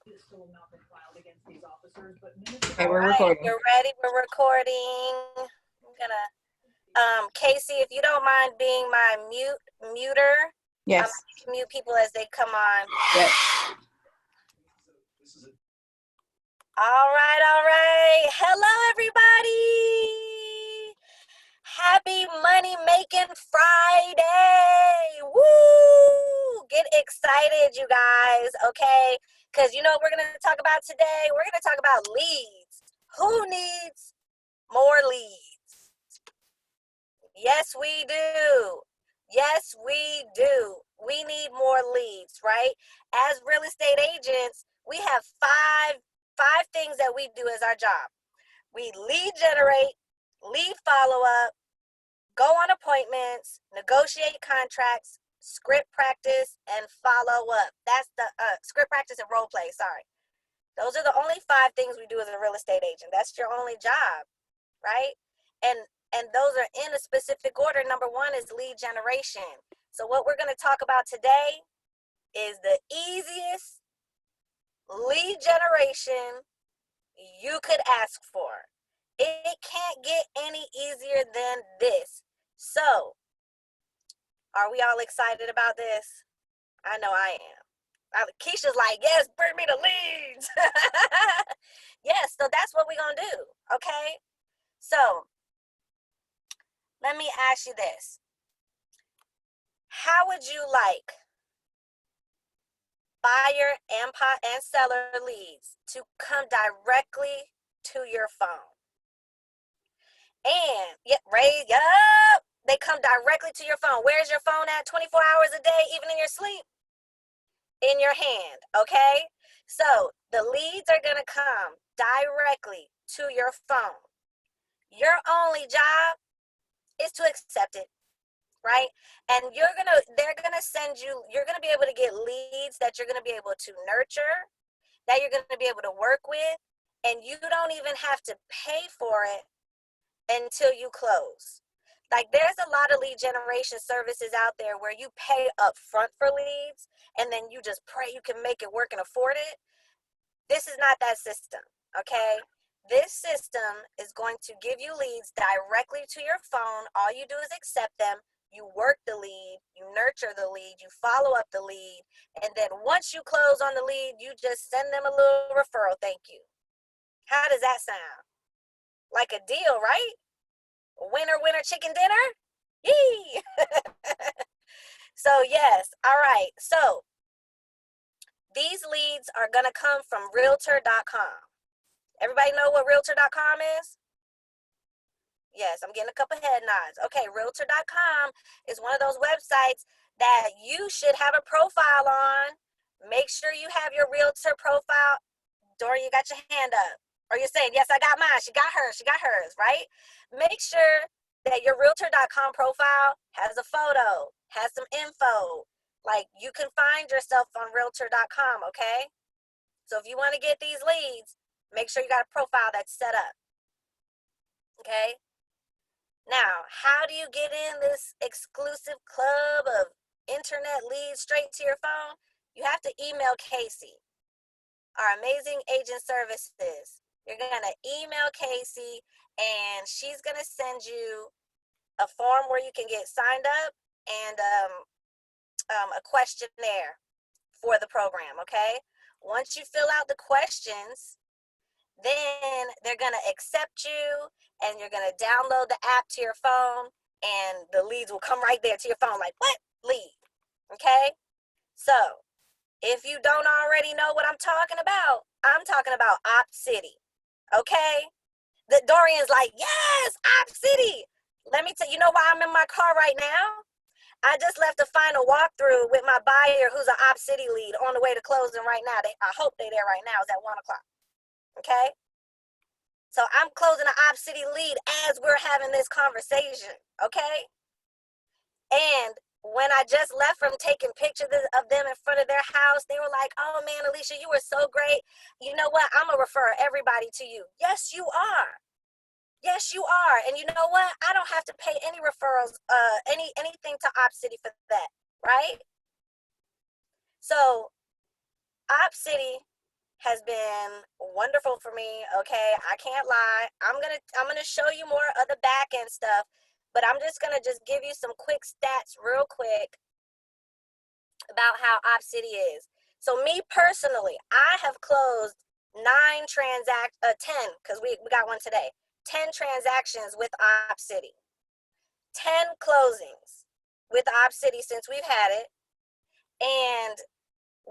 Okay, we're Right, recording. you're ready. We're recording. I'm gonna, Casey, if you don't mind being my muter, Yes. you can mute people as they come on. Yes. All right. Hello, everybody. Happy Money Making Friday. Woo! Get excited, you guys, okay? Because you know what we're going to talk about today? We're going to talk about leads. Who needs more leads? Yes, we do. Yes, we do. We need more leads, right? As real estate agents, we have five things that we do as our job. We lead generate, lead follow up, go on appointments, negotiate contracts, script practice, and follow up. That's the script practice and role play, sorry. Those are the only five things we do as a real estate agent. That's your only job, right? And those are in a specific order. Number one is lead generation. So what we're going to talk about today is the easiest lead generation you could ask for. It can't get any easier than this. So, are we all excited about this? I know I am. Keisha's like, yes, bring me the leads. Yes, so that's what we're going to do, okay? So, let me ask you this. How would you like buyer and seller leads to come directly to your phone? And they come directly to your phone. Where's your phone at 24 hours a day, even in your sleep? In your hand, okay? So the leads are gonna come directly to your phone. Your only job is to accept it, right? And they're gonna send you, you're gonna be able to get leads that you're gonna be able to nurture, that you're gonna be able to work with, and you don't even have to pay for it until you close. Like there's a lot of lead generation services out there where you pay up front for leads and then you just pray you can make it work and afford it. This is not that system, okay? This system is going to give you leads directly to your phone. All you do is accept them. You work the lead, you nurture the lead, you follow up the lead, and then once you close on the lead, you just send them a little referral thank you. How does that sound? Like a deal, right? Winner, winner, chicken dinner? Yee! So, yes. All right. So, these leads are going to come from realtor.com. Everybody know what realtor.com is? Yes, I'm getting a couple head nods. Okay, realtor.com is one of those websites that you should have a profile on. Make sure you have your realtor profile. Dorian, you got your hand up. Or you're saying, yes, I got mine. She got hers, right? Make sure that your realtor.com profile has a photo, has some info. Like you can find yourself on realtor.com, okay? So if you want to get these leads, make sure you got a profile that's set up, okay? Now, how do you get in this exclusive club of internet leads straight to your phone? You have to email Casey, our amazing agent services. You're going to email Casey and she's going to send you a form where you can get signed up and a questionnaire for the program, okay? Once you fill out the questions, then they're going to accept you and you're going to download the app to your phone and the leads will come right there to your phone like, what? Lead, okay? So, if you don't already know what I'm talking about Opcity. Okay? The Dorian's like, yes, Opcity. Let me tell you, know why I'm in my car right now? I just left a final walkthrough with my buyer who's an Opcity lead on the way to closing right now. I hope they're there right now. It's at 1 o'clock. Okay? So I'm closing an Opcity lead as we're having this conversation. Okay? And when I just left from taking pictures of them in front of their house, they were like, oh man, Alicia, you were so great. You know what? I'm going to refer everybody to you. Yes, you are. Yes, you are. And you know what? I don't have to pay any referrals, anything to Opcity for that, right? So Opcity has been wonderful for me. Okay, I can't lie. I'm gonna show you more of the back end stuff, but I'm just gonna give you some quick stats real quick about how Opcity is. So me personally, I have closed 10, because we got one today. 10 transactions with Opcity. 10 closings with Opcity since we've had it. And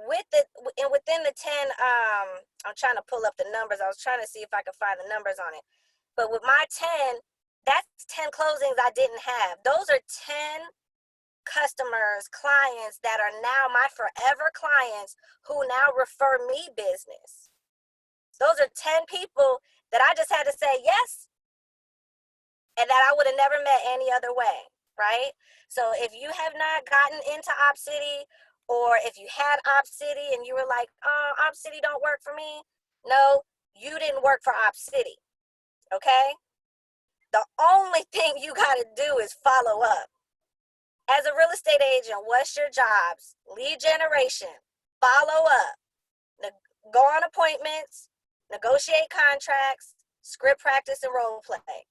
within the 10, I'm trying to pull up the numbers. I was trying to see if I could find the numbers on it. But with my 10, that's 10 closings I didn't have. Those are 10 customers, clients that are now my forever clients who now refer me business. Those are 10 people that I just had to say yes, and that I would have never met any other way, right? So if you have not gotten into Opcity, or if you had Opcity and you were like, oh, Opcity don't work for me, no, you didn't work for Opcity, okay? The only thing you got to do is follow up. As a real estate agent, what's your jobs? Lead generation, follow up, go on appointments, negotiate contracts, script practice, and role play.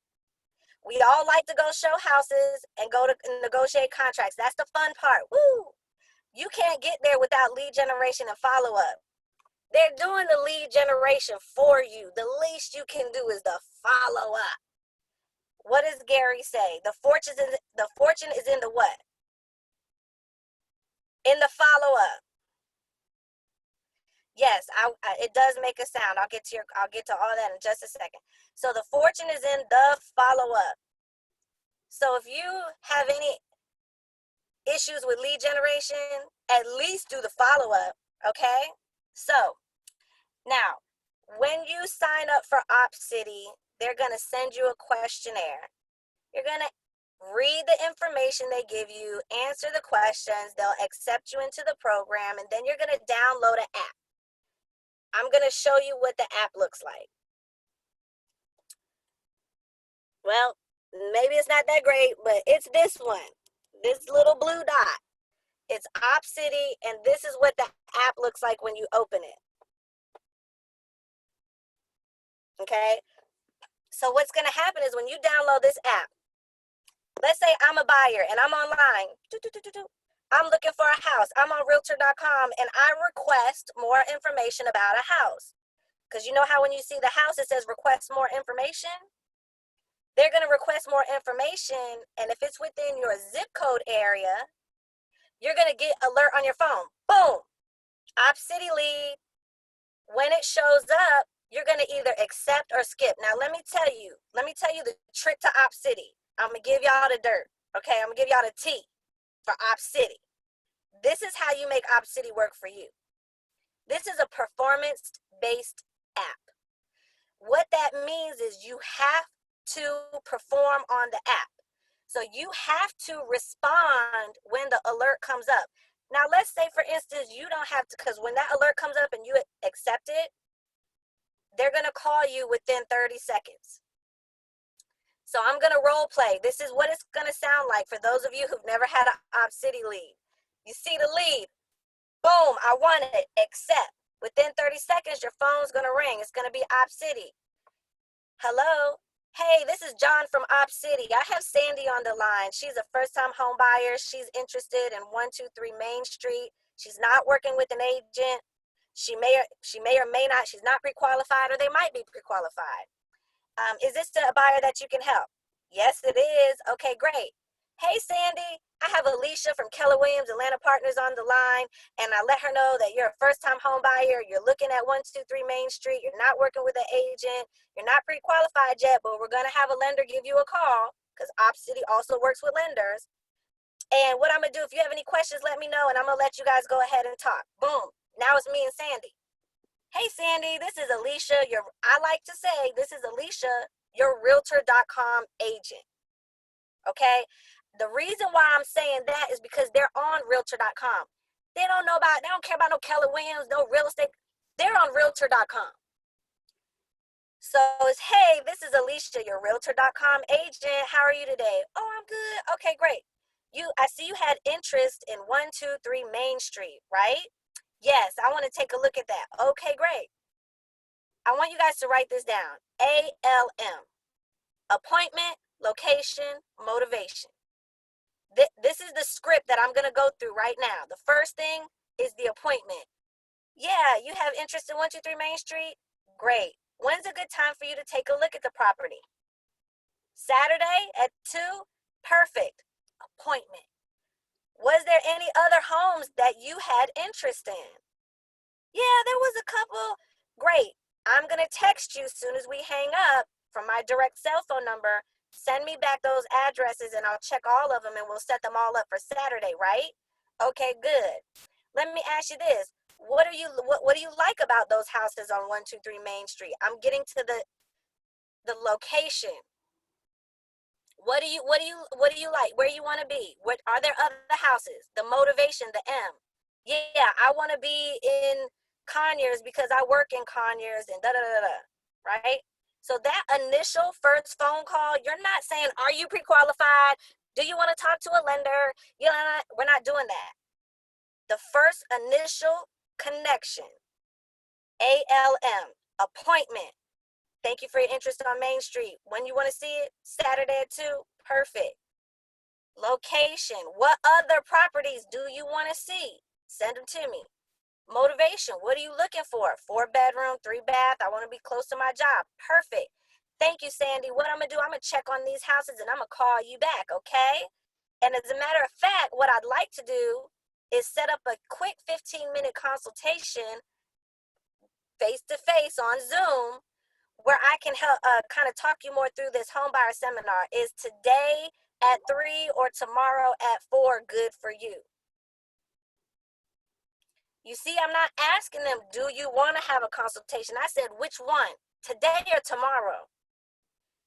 We all like to go show houses and go to negotiate contracts. That's the fun part. Woo! You can't get there without lead generation and follow up. They're doing the lead generation for you. The least you can do is the follow up. What does Gary say? The fortune is in the what? In the follow up. Yes, it does make a sound. I'll get to all that in just a second. So the fortune is in the follow up. So if you have any issues with lead generation, at least do the follow up, okay? So now, when you sign up for Opcity, they're going to send you a questionnaire. You're going to read the information they give you, answer the questions, they'll accept you into the program, and then you're going to download an app. I'm going to show you what the app looks like. Well, maybe it's not that great, but it's this one, this little blue dot. It's Opcity, and this is what the app looks like when you open it. Okay? So what's going to happen is when you download this app, let's say I'm a buyer and I'm online. I'm looking for a house. I'm on realtor.com and I request more information about a house. Because you know how when you see the house, it says request more information? They're going to request more information, and if it's within your zip code area, you're going to get alert on your phone. Boom! Opcity lead. When it shows up, you're going to either accept or skip. Now, let me tell you the trick to Opcity. I'm going to give y'all the dirt, okay? I'm going to give y'all the tea for Opcity. This is how you make Opcity work for you. This is a performance-based app. What that means is you have to perform on the app. So you have to respond when the alert comes up. Now, let's say, for instance, you don't have to, because when that alert comes up and you accept it, they're going to call you within 30 seconds. So I'm going to role play. This is what it's going to sound like for those of you who've never had an Opcity lead. You see the lead. Boom, I want it. Accept. Within 30 seconds, your phone's going to ring. It's going to be Opcity. Hello? Hey, this is John from Opcity. I have Sandy on the line. She's a first-time home buyer. She's interested in 123 Main Street. She's not working with an agent. She may or may not. She's not pre-qualified, or they might be pre-qualified. Is this a buyer that you can help? Yes, it is. Okay, great. Hey, Sandy, I have Alicia from Keller Williams Atlanta Partners on the line, and I let her know that you're a first-time home buyer. You're looking at 123 Main Street. You're not working with an agent. You're not pre-qualified yet, but we're going to have a lender give you a call, because Opcity also works with lenders. And what I'm going to do, if you have any questions, let me know, and I'm going to let you guys go ahead and talk. Boom. Now it's me and Sandy. Hey, Sandy, this is Alicia. I like to say this is Alicia, your realtor.com agent. Okay? The reason why I'm saying that is because they're on realtor.com. They don't care about no Keller Williams, no real estate. They're on realtor.com. So it's, hey, this is Alicia, your realtor.com agent. How are you today? Oh, I'm good. Okay, great. I see you had interest in 123 Main Street, right? Yes, I want to take a look at that. Okay, great. I want you guys to write this down. ALM. Appointment, location, motivation. This is the script that I'm going to go through right now. The first thing is the appointment. Yeah, you have interest in 123 Main Street? Great. When's a good time for you to take a look at the property? Saturday at 2? Perfect. Appointment. Was there any other homes that you had interest in? Yeah, there was a couple. Great. I'm going to text you as soon as we hang up from my direct cell phone number. Send me back those addresses and I'll check all of them and we'll set them all up for Saturday, right? Okay, good. Let me ask you this. What do you like about those houses on 123 Main Street? I'm getting to the location. What do you like? Where you want to be? What are there other houses? The motivation, the M. Yeah, I want to be in Conyers because I work in Conyers and da da da da. Right? So that initial first phone call, you're not saying, "Are you pre-qualified? Do you want to talk to a lender?" We're not doing that. The first initial connection, ALM, appointment. Thank you for your interest on Main Street. When you want to see it? Saturday at 2? Perfect. Location. What other properties do you want to see? Send them to me. Motivation. What are you looking for? 4-bedroom, 3-bath. I want to be close to my job. Perfect. Thank you, Sandy. What I'm going to do, I'm going to check on these houses and I'm going to call you back, okay? And as a matter of fact, what I'd like to do is set up a quick 15-minute consultation face-to-face on Zoom where I can help kind of talk you more through this homebuyer seminar. Is today at 3 or tomorrow at 4 good for you? You see, I'm not asking them, do you want to have a consultation? I said, which one? Today or tomorrow?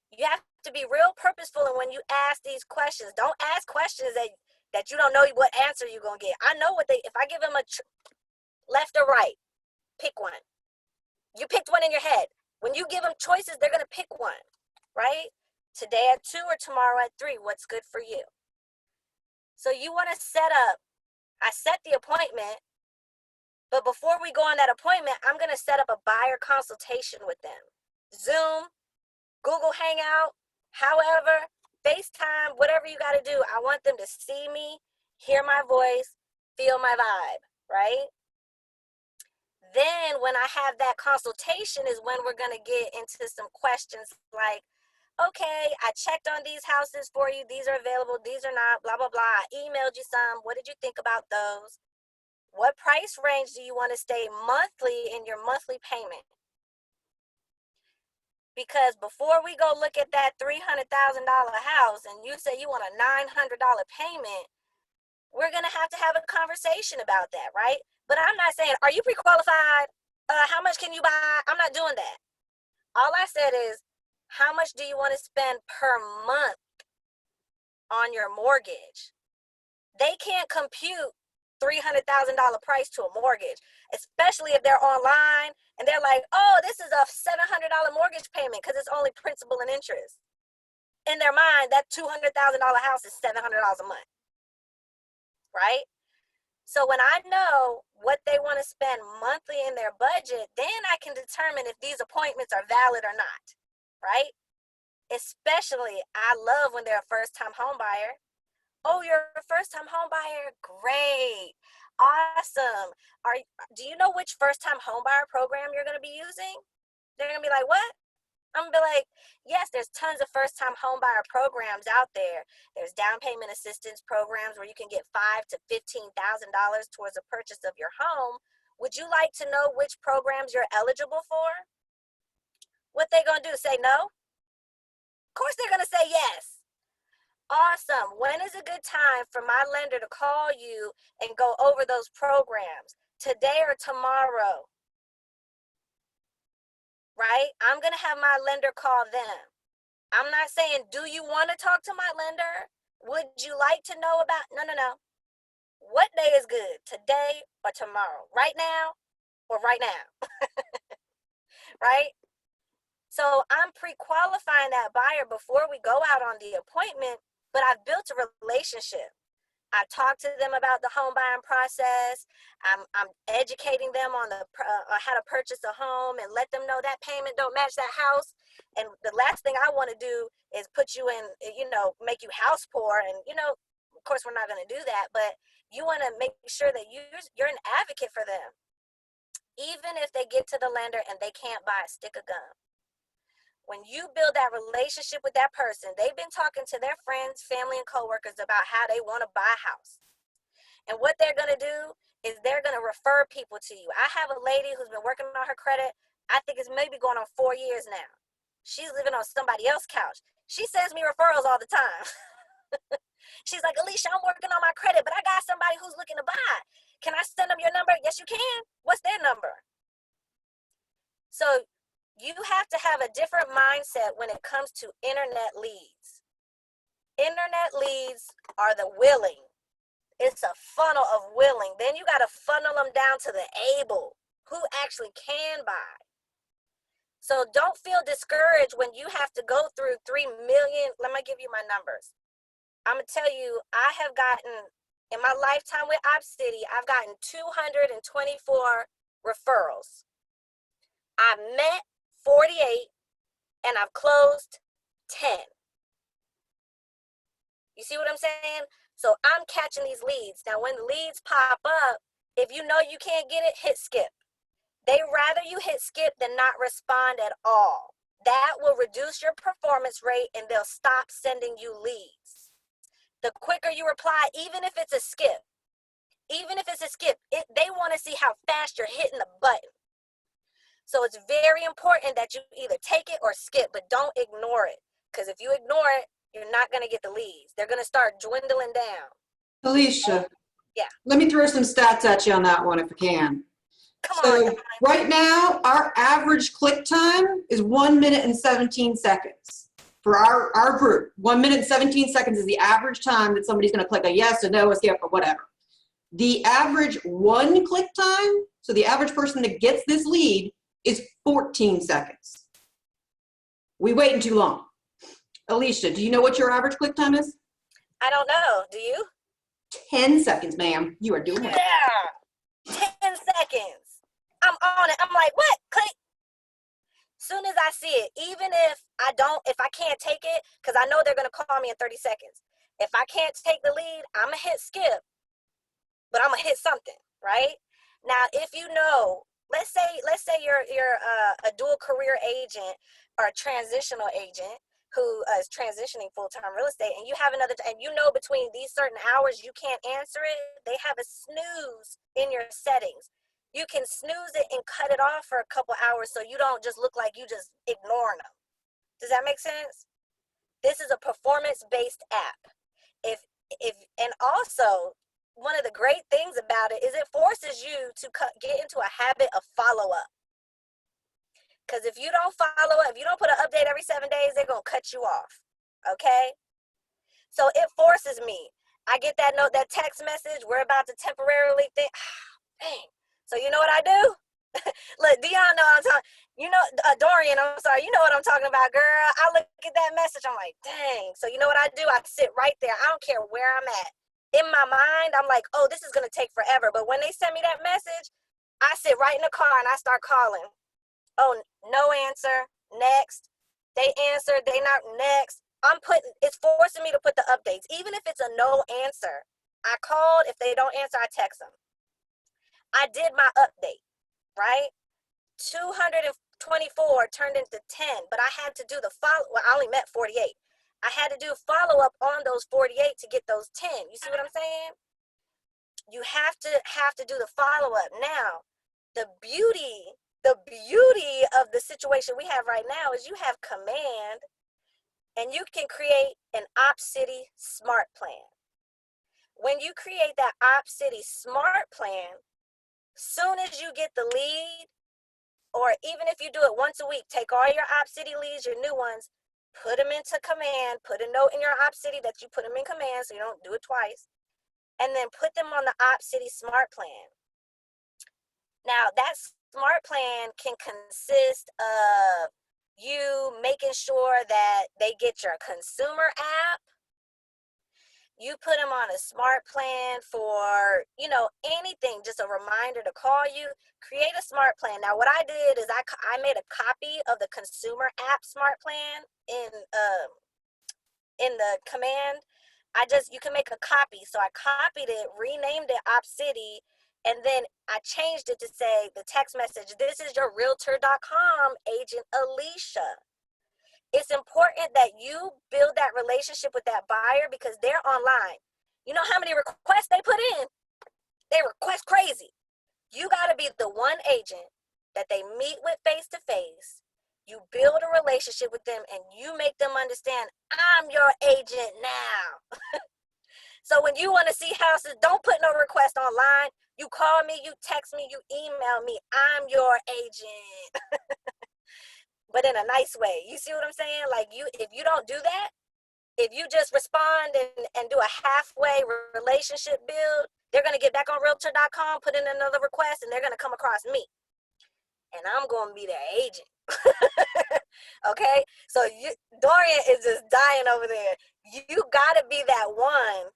You have to be real purposeful and when you ask these questions. Don't ask questions that you don't know what answer you're going to get. I know if I give them a left or right, pick one. You picked one in your head. When you give them choices, they're going to pick one, right? Today at 2 or tomorrow at 3, what's good for you? So you want to I set the appointment, but before we go on that appointment, I'm going to set up a buyer consultation with them. Zoom, Google Hangout, however, FaceTime, whatever you got to do. I want them to see me, hear my voice, feel my vibe, right? Then when I have that consultation is when we're going to get into some questions like, okay, I checked on these houses for you. These are available. These are not, blah, blah, blah. I emailed you some. What did you think about those? What price range do you want to stay monthly in your monthly payment? Because before we go look at that $300,000 house and you say you want a $900 payment, we're going to have a conversation about that, right? But I'm not saying, are you pre-qualified? How much can you buy? I'm not doing that. All I said is, how much do you want to spend per month on your mortgage? They can't compute $300,000 price to a mortgage, especially if they're online and they're like, oh, this is a $700 mortgage payment because it's only principal and interest. In their mind, that $200,000 house is $700 a month, right? So when I know what they want to spend monthly in their budget, then I can determine if these appointments are valid or not, right? Especially, I love when they're a first-time home buyer. Oh, you're a first-time home buyer? Great. Awesome. Do you know which first-time home buyer program you're going to be using? They're going to be like, what? I'm going to be like, yes, there's tons of first-time home buyer programs out there. There's down payment assistance programs where you can get $5,000 to $15,000 towards the purchase of your home. Would you like to know which programs you're eligible for? What they going to do? Say no? Of course they're going to say yes. Awesome. When is a good time for my lender to call you and go over those programs? Today or tomorrow? Right? I'm going to have my lender call them. I'm not saying, do you want to talk to my lender? Would you like to know about? No. What day is good? Today or tomorrow? Right now or right now? Right? So I'm pre-qualifying that buyer before we go out on the appointment, but I've built a relationship. I talk to them about the home buying process. I'm educating them on how to purchase a home and let them know that payment don't match that house. And the last thing I want to do is put you in, make you house poor. And, of course, we're not going to do that, but you want to make sure that you're an advocate for them. Even if they get to the lender and they can't buy a stick of gum. When you build that relationship with that person, they've been talking to their friends, family, and coworkers about how they want to buy a house. And what they're going to do is they're going to refer people to you. I have a lady who's been working on her credit. I think it's maybe going on 4 years now. She's living on somebody else's couch. She sends me referrals all the time. She's like, Alicia, I'm working on my credit, but I got somebody who's looking to buy. Can I send them your number? Yes, you can. What's their number? So you have to have a different mindset when it comes to internet leads. Internet leads are the willing. It's a funnel of willing. Then you got to funnel them down to the able, who actually can buy. So don't feel discouraged when you have to go through 3 million. Let me give you my numbers. I'm going to tell you, I have gotten, in my lifetime with Opcity, I've gotten 224 referrals. I met 48 and I've closed 10. You see what I'm saying? So I'm catching these leads. Now, when the leads pop up, if you know you can't get it, hit skip. They rather you hit skip than not respond at all. That will reduce your performance rate and they'll stop sending you leads. The quicker you reply, even if it's a skip, they want to see how fast you're hitting the button. So it's very important that you either take it or skip, but don't ignore it. Because if you ignore it, you're not going to get the leads. They're going to start dwindling down. Alicia. Yeah. Let me throw some stats at you on that one if I can. Come on. Right now, our average click time is 1 minute and 17 seconds. For our group, 1 minute and 17 seconds is the average time that somebody's going to click a yes, a no, a skip, or whatever. The average one click time, so the average person that gets this lead, is 14 seconds. We waiting too long. Alicia, do you know what your average click time is? I don't know. Do you? 10 seconds, ma'am. You are doing it. Yeah. 10 seconds. I'm on it. I'm like, what? Click. Soon as I see it, even if I can't take it, because I know they're going to call me in 30 seconds. If I can't take the lead, I'm going to hit skip, but I'm going to hit something, right? Now, if you know, let's say you're a dual career agent or a transitional agent who is transitioning full-time real estate, and you have and you know between these certain hours you can't answer it, they have a snooze in your settings. You can snooze it and cut it off for a couple hours so you don't just look like you just ignoring them. Does that make sense? This is a performance-based app. And also, one of the great things about it is it forces you to get into a habit of follow-up. Because if you don't follow up, if you don't put an update every 7 days, they're going to cut you off. Okay? So it forces me. I get that note, that text message, we're about to temporarily think, dang. So you know what I do? Look, Dion know I'm talking. You know, Dorian, I'm sorry. You know what I'm talking about, girl. I look at that message. I'm like, dang. So you know what I do? I sit right there. I don't care where I'm at. In my mind, I'm like, oh, this is going to take forever. But when they send me that message, I sit right in the car and I start calling. Oh, no answer. Next. They answered. They not next. It's forcing me to put the updates. Even if it's a no answer, I called. If they don't answer, I text them. I did my update, right? 224 turned into 10, but I had to do the follow. Well, I only met 48. I had to do follow-up on those 48 to get those 10. You see what I'm saying? You have to do the follow-up. Now, the beauty of the situation we have right now is you have command and you can create an Opcity smart plan. When you create that Opcity smart plan, soon as you get the lead, or even if you do it once a week, take all your Opcity leads, your new ones, put them into command, put a note in your Opcity that you put them in command so you don't do it twice, and then put them on the Opcity smart plan. Now, that smart plan can consist of you making sure that they get your consumer app, You put them on a smart plan for, you know, anything, just a reminder to call you. Create a smart plan. Now, what I did is I made a copy of the consumer app smart plan in the command. You can make a copy. So I copied it, renamed it Opcity, and then I changed it to say the text message, "This is your realtor.com agent Alicia." It's important that you build that relationship with that buyer because they're online. You know how many requests they put in? They request crazy. You got to be the one agent that they meet with face to face. You build a relationship with them and you make them understand, I'm your agent now. So when you want to see houses, don't put no request online. You call me, you text me, you email me. I'm your agent. But in a nice way. You see what I'm saying? Like, if you don't do that, if you just respond and do a halfway relationship build, they're going to get back on realtor.com, put in another request, and they're going to come across me. And I'm going to be their agent. Okay? So Dorian is just dying over there. You got to be that one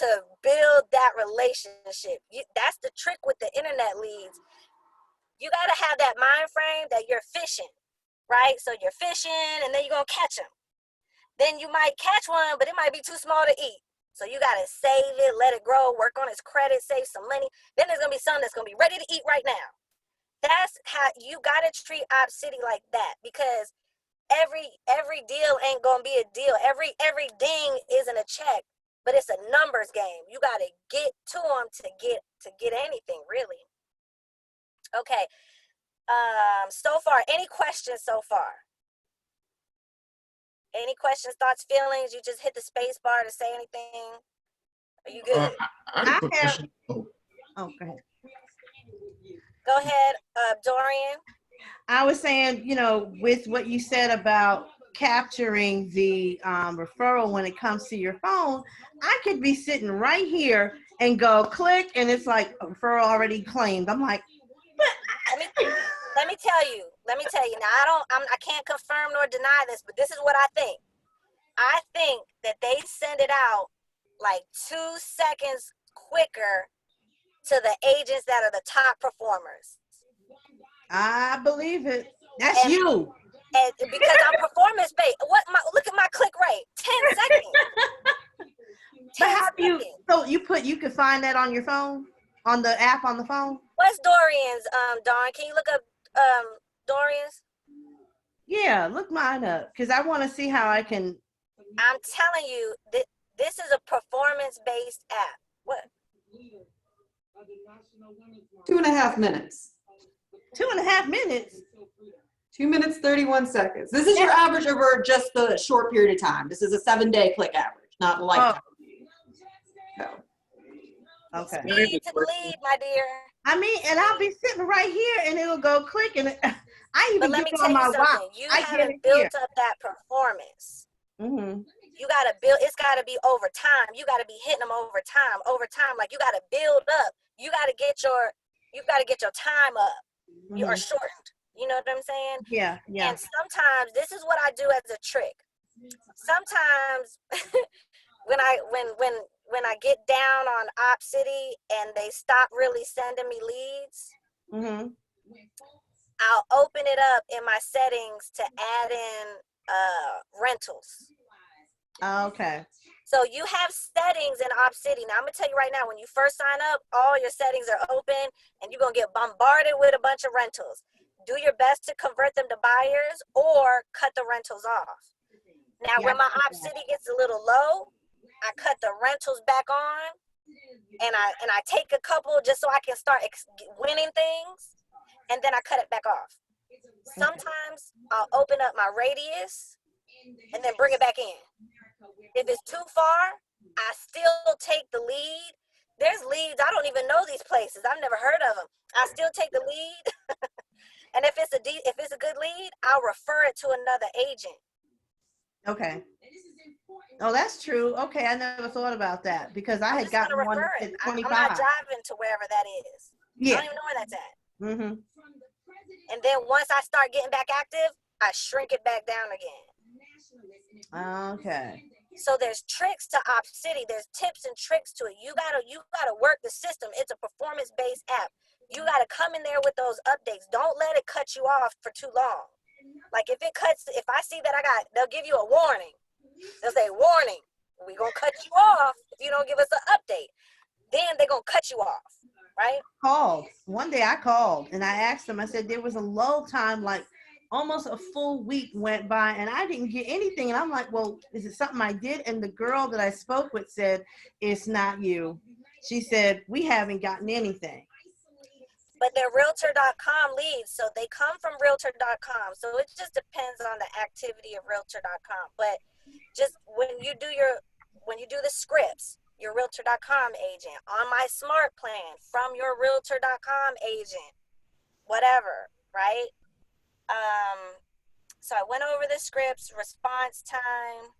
to build that relationship. That's the trick with the internet leads. You got to have that mind frame that you're fishing, right? So you're fishing, and then you're going to catch them. Then you might catch one, but it might be too small to eat. So you got to save it, let it grow, work on its credit, save some money. Then there's going to be some that's going to be ready to eat right now. That's how you got to treat Opcity like that, because every deal ain't going to be a deal. Every ding isn't a check, but it's a numbers game. You got to get to them to get anything, really. Okay. So far, any questions so far? Any questions, thoughts, feelings? You just hit the space bar to say anything. Are you good? I have a question. Oh, go ahead. Go ahead, Dorian. I was saying, you know, with what you said about capturing the referral when it comes to your phone, I could be sitting right here and go click, and it's like a referral already claimed. I'm like, Let me tell you. Now I can't confirm nor deny this, but this is what I think. I think that they send it out like 2 seconds quicker to the agents that are the top performers. I believe it. That's you. And because I'm performance based. Look at my click rate. 10 seconds. But how do you? So you can find that on your phone, on the app on the phone. What's Dorian's? Dawn, can you look up Dorian's? Yeah, look mine up because I want to see how I can. I'm telling you, this is a performance based app. What? 2.5 minutes. 2.5 minutes. 2 minutes, 31 seconds. This is your average over just the short period of time. This is a 7-day click average, not lifetime. So. Okay. Speed to the lead, my dear. I mean, and I'll be sitting right here, and it'll go click, and I even But let get me on tell my you something. watch. You I haven't built up that performance. Mm-hmm. You gotta build. It's gotta be over time. You gotta be hitting them over time. Like you gotta build up. You gotta get your time up. Mm-hmm. You are shortened. You know what I'm saying? Yeah. And sometimes this is what I do as a trick. Sometimes when I get down on Opcity and they stop really sending me leads, Mm-hmm. I'll open it up in my settings to add in rentals. Okay. So you have settings in Opcity. Now I'm gonna tell you right now, when you first sign up, all your settings are open and you're gonna get bombarded with a bunch of rentals. Do your best to convert them to buyers or cut the rentals off. Now, when my Opcity gets a little low, I cut the rentals back on and I take a couple just so I can start winning things, and then I cut it back off. Sometimes I'll open up my radius and then bring it back in. If it's too far, I still take the lead. There's leads, I don't even know these places. I've never heard of them. I still take the lead. And if it's a good lead, I'll refer it to another agent. Okay. Oh, that's true. Okay, I never thought about that because I had gotten one at 25. I'm not driving to wherever that is. Yeah. I don't even know where that's at. Mm-hmm. And then once I start getting back active, I shrink it back down again. Okay. So there's tricks to Opcity. There's tips and tricks to it. You gotta work the system. It's a performance-based app. You gotta come in there with those updates. Don't let it cut you off for too long. Like if I see that they'll give you a warning. They'll say, warning, we gonna cut you off if you don't give us an update. Then they're gonna cut you off, right? One day I called and I asked them, I said, there was a lull time, like almost a full week went by and I didn't get anything. And I'm like, well, is it something I did? And the girl that I spoke with said, it's not you. She said, we haven't gotten anything. But they're realtor.com leads, so they come from realtor.com. So it just depends on the activity of realtor.com. But just when you do the scripts, your realtor.com agent, on my smart plan from your realtor.com agent, whatever, right? So I went over the scripts, response time.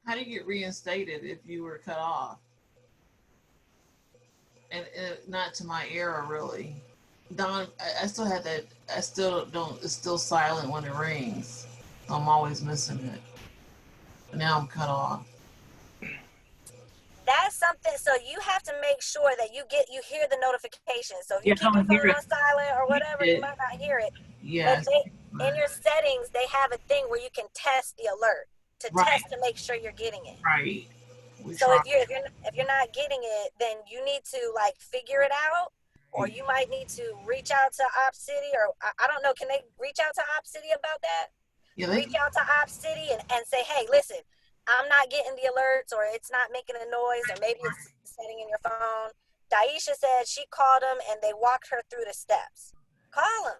How do you get reinstated if you were cut off? And not to my era, really. Don, I still have that. I still don't. It's still silent when it rings. So I'm always missing it. But now I'm cut off. That's something. So you have to make sure that you hear the notification. So if you keep your phone on silent or whatever, you might not hear it. Yes. But in your settings, they have a thing where you can test the alert test to make sure you're getting it. Right. So if you're not getting it, then you need to like figure it out, or you might need to reach out to Opcity, or I don't know. Can they reach out to Opcity about that? Yeah, reach out to Opcity and say, hey, listen, I'm not getting the alerts, or it's not making a noise, or maybe it's setting in your phone. Daisha said she called them and they walked her through the steps. Call them.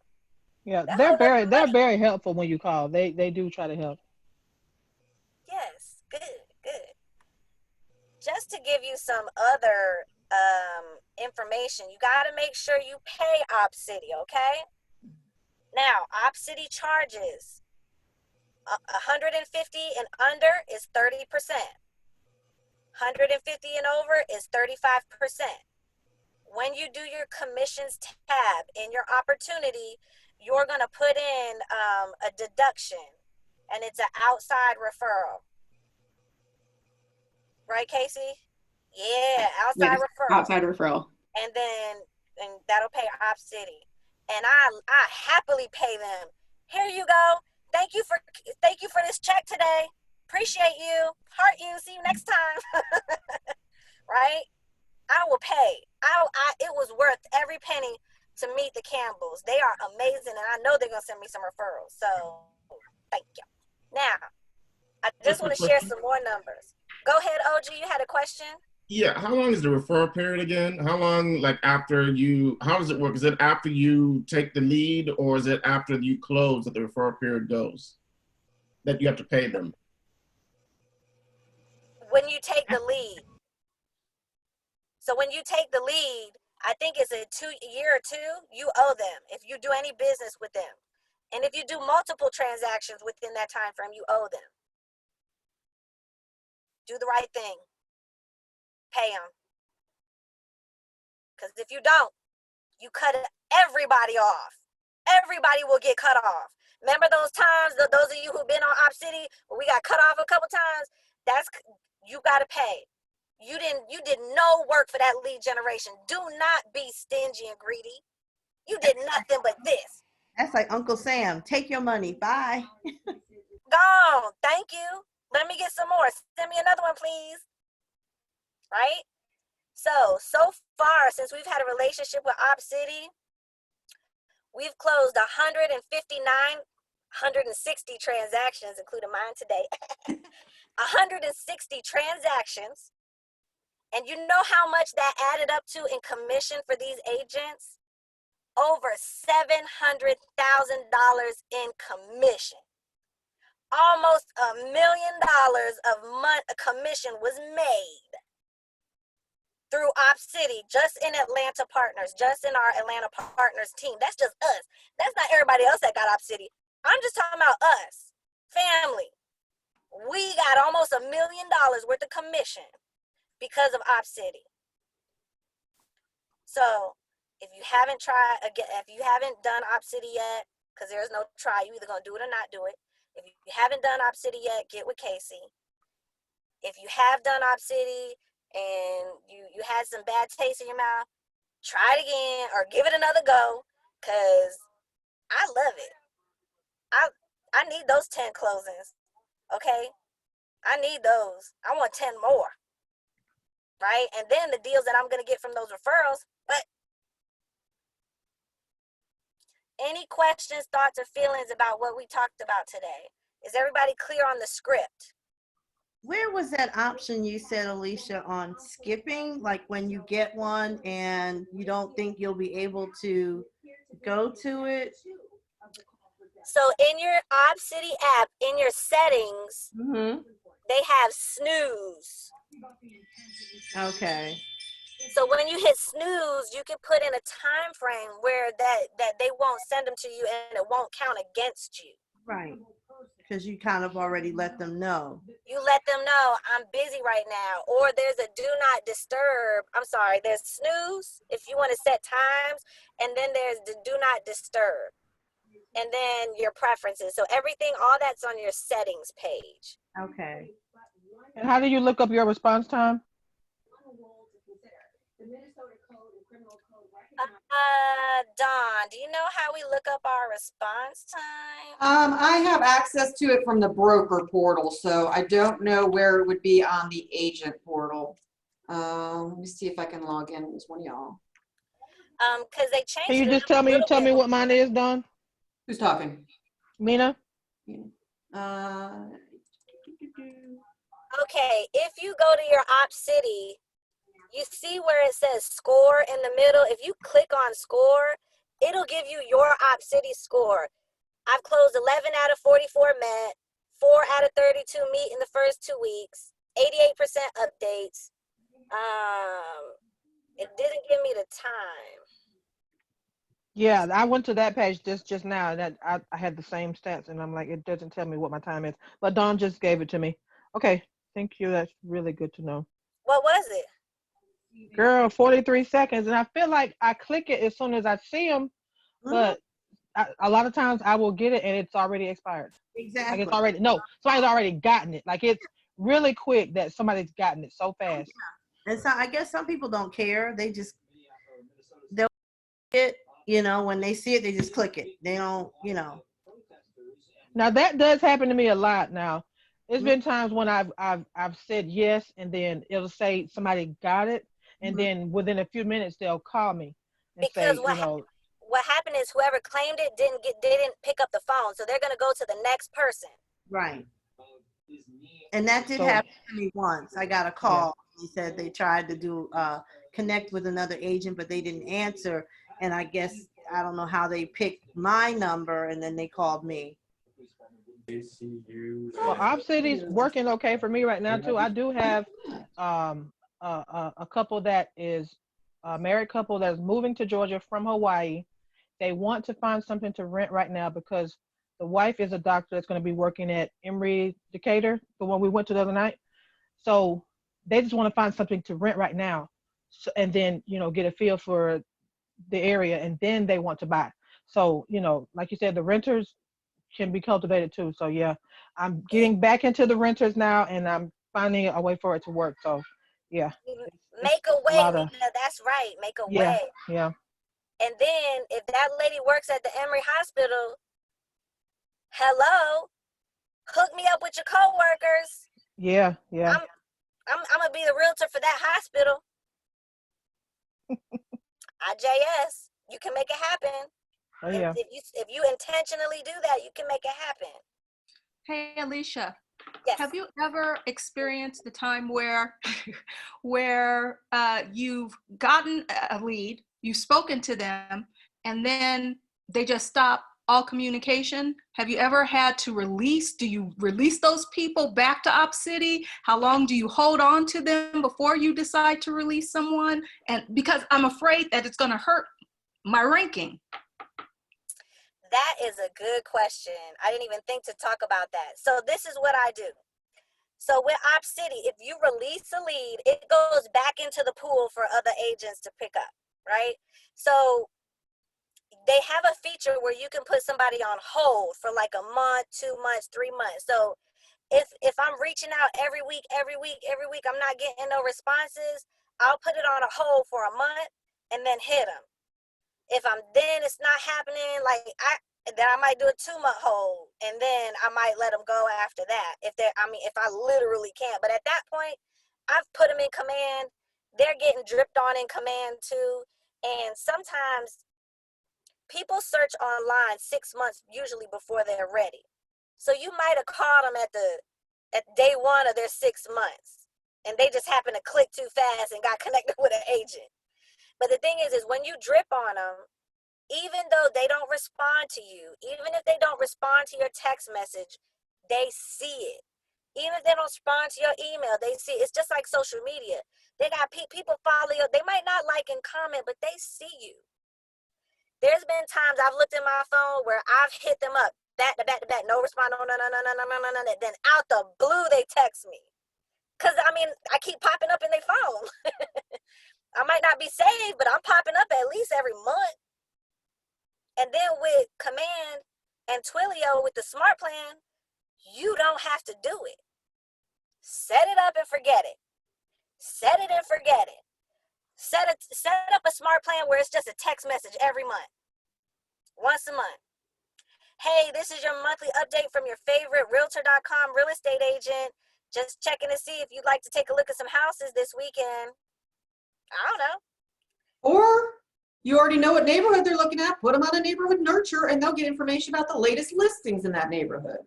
Yeah, they're very helpful when you call. They do try to help. Yes, good. Just to give you some other information, you got to make sure you pay Opcity, okay? Now, Opcity charges 150 and under is 30%. 150 and over is 35%. When you do your commissions tab in your opportunity, you're going to put in a deduction, and it's an outside referral. Right, Casey? Yeah, outside referral. Outside referral. And that'll pay Opcity. And I happily pay them. Here you go. Thank you for this check today. Appreciate you. Heart you. See you next time. Right? I will pay. It was worth every penny to meet the Campbells. They are amazing, and I know they're gonna send me some referrals. So thank you. Now, I just want to share some more numbers. Go ahead, OG. You had a question? Yeah. How long is the referral period again? How long, like after how does it work? Is it after you take the lead, or is it after you close that the referral period goes? That you have to pay them? When you take the lead. So when you take the lead, I think it's a year or two, you owe them if you do any business with them. And if you do multiple transactions within that time frame, you owe them. Do the right thing. Pay them. Because if you don't, you cut everybody off. Everybody will get cut off. Remember those times, those of you who've been on Opcity, where we got cut off a couple times? You got to pay. You did no work for that lead generation. Do not be stingy and greedy. You did nothing but this. That's like Uncle Sam. Take your money. Bye. Gone. Thank you. Let me get some more. Send me another one, please. Right? So far, since we've had a relationship with Opcity, we've closed 160 transactions, including mine today. 160 transactions. And you know how much that added up to in commission for these agents? Over $700,000 in commission. Almost $1 million of commission was made through Opcity, just in Atlanta Partners, just in our Atlanta Partners team. That's just us. That's not everybody else that got Opcity. I'm just talking about us, family. We got almost $1 million worth of commission because of Opcity. So if you haven't done Opcity yet, because there's no try, you either gonna do it or not do it. If you haven't done Opcity yet, get with Casey. If you have done Opcity and you had some bad taste in your mouth, try it again or give it another go, because I love it. I need those 10 closings, okay? I need those. I want 10 more, right? And then the deals that I'm going to get from those referrals. But any questions, thoughts, or feelings about what we talked about today? Is everybody clear on the script? Where was that option you said, Alicia, on skipping? Like when you get one and you don't think you'll be able to go to it? So in your Opcity app, in your settings, they have snooze. Okay. So when you hit snooze, you can put in a time frame where that they won't send them to you and it won't count against you. Right. Because you kind of already let them know. You let them know I'm busy right now, or there's a do not disturb. I'm sorry, there's snooze if you want to set times, and then there's the do not disturb, and then your preferences. So everything, all that's on your settings page. Okay. And how do you look up your response time? Dawn, do you know how we look up our response time? I have access to it from the broker portal, so I don't know where it would be on the agent portal. Let me see if I can log in as one of y'all. Because they changed. Can you just tell me what mine is, Dawn? Who's talking? Mina? Okay, if you go to your Opcity, you see where it says score in the middle. If you click on score, it'll give you your Opcity score. I've closed 11 out of 44 met, 4 out of 32 meet in the first 2 weeks, 88% updates. It didn't give me the time. Yeah, I went to that page just now, and that I had the same stats, and I'm like, it doesn't tell me what my time is. But Dawn just gave it to me. Okay, thank you. That's really good to know. What was it? Girl, 43 seconds, and I feel like I click it as soon as I see them, but a lot of times I will get it and it's already expired. Exactly. Like it's already, no, somebody's already gotten it. Like it's really quick that somebody's gotten it so fast. And so I guess some people don't care. They'll it, when they see it, they just click it. They don't, Now that does happen to me a lot now. There's been times when I've said yes, and then it'll say somebody got it, and then within a few minutes they'll call me and Because say, what happened is whoever claimed it didn't pick up the phone, so they're gonna go to the next person. Right. And that did happen to me once. I got a call. He said they tried to do connect with another agent, but they didn't answer. And I guess I don't know how they picked my number, and then they called me. Well, Opcity's working okay for me right now too. I do have a couple that is a married couple that's moving to Georgia from Hawaii. They want to find something to rent right now because the wife is a doctor that's going to be working at Emory Decatur, the one we went to the other night. So they just want to find something to rent right now, and then get a feel for the area, and then they want to buy. So like you said, the renters can be cultivated too. So yeah, I'm getting back into the renters now, and I'm finding a way for it to work. So yeah, make a way, Nina. That's right. Make a way. Yeah. And then if that lady works at the Emory Hospital, hello, hook me up with your coworkers. Yeah. I'm gonna be the realtor for that hospital. IJS, you can make it happen. Oh yeah. If you intentionally do that, you can make it happen. Hey, Alicia. Yes. Have you ever experienced the time where you've gotten a lead, you've spoken to them, and then they just stop all communication? Have you ever had to do you release those people back to Opcity? How long do you hold on to them before you decide to release someone? And because I'm afraid that it's going to hurt my ranking. That is a good question. I didn't even think to talk about that. So this is what I do. So with Opcity, if you release a lead, it goes back into the pool for other agents to pick up, right? So they have a feature where you can put somebody on hold for like a month, 2 months, 3 months. So if I'm reaching out every week, I'm not getting no responses, I'll put it on a hold for a month and then hit them. If it's not happening, like then I might do a 2-month hold, and then I might let them go after that. If I literally can't. But at that point, I've put them in command. They're getting dripped on in command too. And sometimes people search online 6 months usually before they're ready. So you might have called them at day 1 of their 6 months, and they just happened to click too fast and got connected with an agent. But the thing is when you drip on them, even though they don't respond to you, even if they don't respond to your text message, they see it. Even if they don't respond to your email, they see it. It's just like social media. They got people follow you. They might not like and comment, but they see you. There's been times I've looked at my phone where I've hit them up back to back to back, no response, no. Then out the blue, they text me. Because, I keep popping up in their phone. I might not be saved, but I'm popping up at least every month. And then with Command and Twilio with the smart plan, you don't have to do it. Set it up and forget it. Set it and forget it. Set up a smart plan where it's just a text message every month. Once a month. Hey, this is your monthly update from your favorite realtor.com real estate agent. Just checking to see if you'd like to take a look at some houses this weekend. I don't know. Or you already know what neighborhood they're looking at, put them on a neighborhood nurture, and they'll get information about the latest listings in that neighborhood.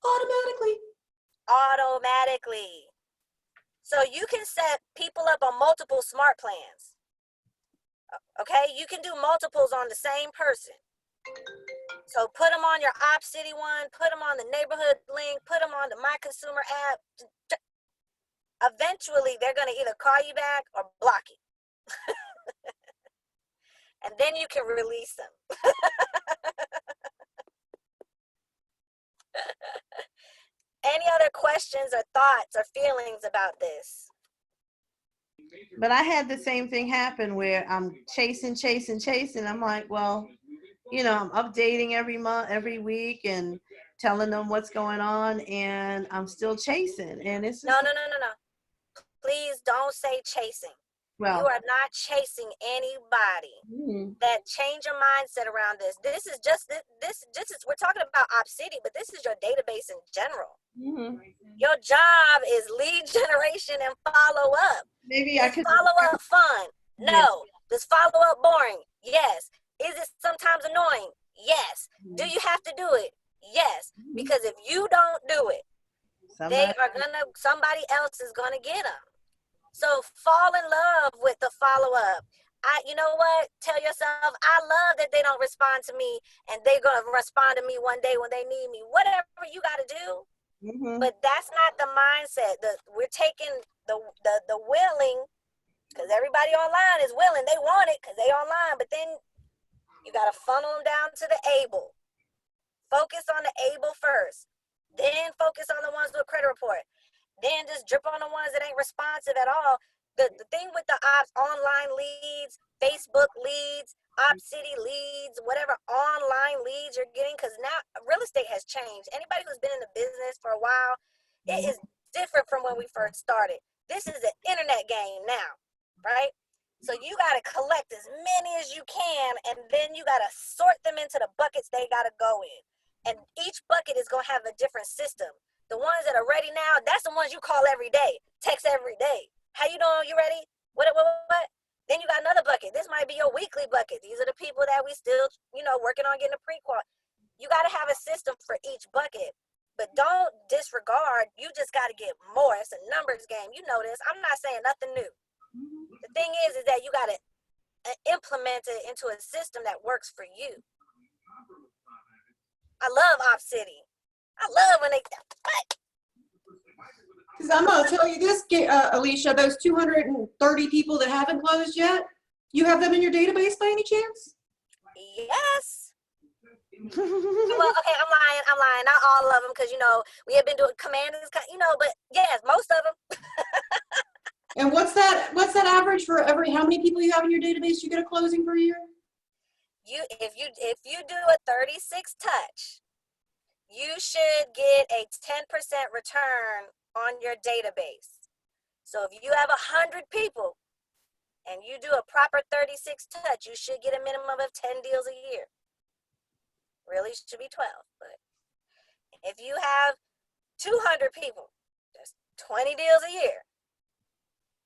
Automatically. So you can set people up on multiple smart plans. Okay, you can do multiples on the same person. So put them on your Opcity one, put them on the neighborhood link, put them on the My Consumer app. Eventually, they're going to either call you back or block you. And then you can release them. Any other questions or thoughts or feelings about this? But I had the same thing happen where I'm chasing. I'm like, well, I'm updating every month, every week, and telling them what's going on, and I'm still chasing. And it's No. Please don't say chasing. Well, you are not chasing anybody. That change your mindset around this. This is we're talking about Opcity, but this is your database in general. Your job is lead generation and follow up. Maybe I could follow up fun. No. Does follow up boring? Yes. Is it sometimes annoying? Yes. Do you have to do it? Yes. Because if you don't do it, somebody else is gonna get them. So fall in love with the follow up. You know what? Tell yourself, I love that they don't respond to me, and they're gonna respond to me one day when they need me. Whatever you gotta do. But that's not the mindset. We're taking the willing, because everybody online is willing. They want it because they online, but then you got to funnel them down to the able. Focus on the able first. Then focus on the ones with credit report. Then just drip on the ones that ain't responsive at all. The thing with the online leads, Facebook leads, Opcity leads, whatever online leads you're getting, because now real estate has changed. Anybody who's been in the business for a while, it is different from when we first started. This is an internet game now, right? So you got to collect as many as you can, and then you got to sort them into the buckets they got to go in. And each bucket is going to have a different system. The ones that are ready now, that's the ones you call every day, text every day. How you doing? You ready? What? Then you got another bucket. This might be your weekly bucket. These are the people that we still, working on getting a pre-qual. You got to have a system for each bucket, but don't disregard. You just got to get more. It's a numbers game. You know this. I'm not saying nothing new. The thing is that you got to implement it into a system that works for you. I love Opcity. I love when they. Because I'm going to tell you this, Alicia, those 230 people that haven't closed yet, you have them in your database by any chance? Yes. Well, okay, I'm lying. Not all of them, because, we have been doing commanders, but yes, most of them. And what's that average for how many people you have in your database you get a closing per year? if you do a 36 touch, you should get a 10% return on your database. So if you have 100 people and you do a proper 36 touch, you should get a minimum of 10 deals a year. Really should be 12, but if you have 200 people, that's 20 deals a year.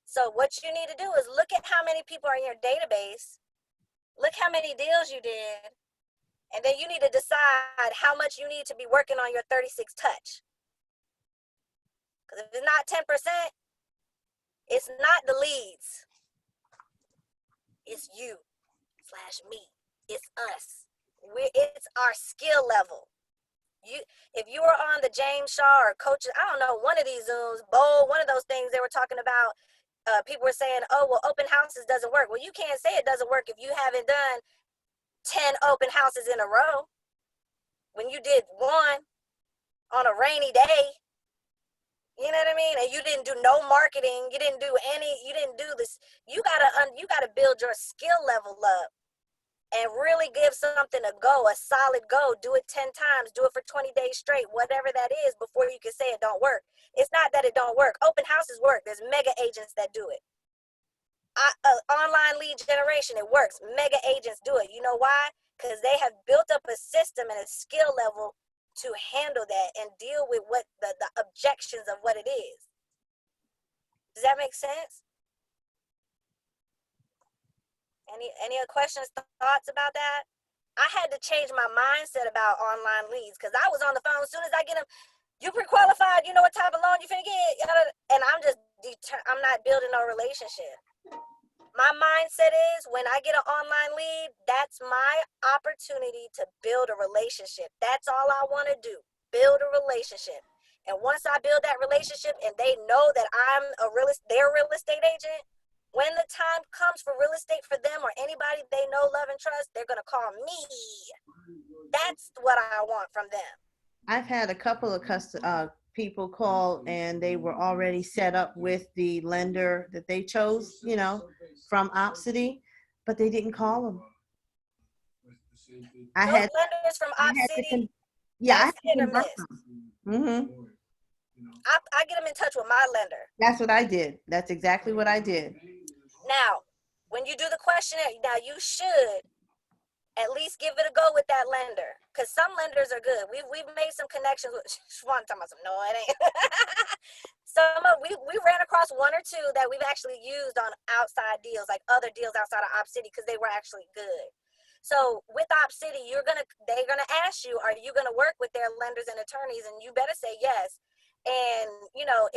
So what you need to do is look at how many people are in your database, look how many deals you did, and then you need to decide how much you need to be working on your 36 touch. Because if it's not 10%, it's not the leads. It's you / me. It's us. It's our skill level. If you were on the James Shaw or coaches, I don't know, one of these Zooms, Bowl, one of those things they were talking about, people were saying, oh, well, open houses doesn't work. Well, you can't say it doesn't work if you haven't done 10 open houses in a row. When you did one on a rainy day, you know what I mean? And you didn't do no marketing, you didn't do this. You gotta build your skill level up and really give something a go, a solid go. Do it 10 times, do it for 20 days straight, whatever that is, before you can say it don't work. It's not that it don't work. Open houses work. There's mega agents that do it. Online lead generation, it works. Mega agents do it. You know why? Because they have built up a system and a skill level to handle that and deal with what the objections of what it is. Does that make sense? Any other questions, thoughts about that? I had to change my mindset about online leads because I was on the phone. As soon as I get them, you pre-qualified, you know what type of loan you finna get, and I'm not building no relationship. My mindset is when I get an online lead, that's my opportunity to build a relationship. That's all I want to do, build a relationship. And once I build that relationship and they know that I'm their real estate agent, when the time comes for real estate for them or anybody they know, love, and trust, they're going to call me. That's what I want from them. I've had a couple of people call and they were already set up with the lender that they chose, from Opcity, but they didn't call them. I had lenders from Opcity. I had hit to or miss. I get them in touch with my lender. That's what I did. That's exactly what I did. Now, when you do the questionnaire, now you should at least give it a go with that lender, because some lenders are good. We've made some connections with. One talking about some. No, it ain't. We ran across one or two that we've actually used on outside deals, like other deals outside of Opcity, because they were actually good. So with Opcity, they're gonna ask you, are you gonna work with their lenders and attorneys? And you better say yes. And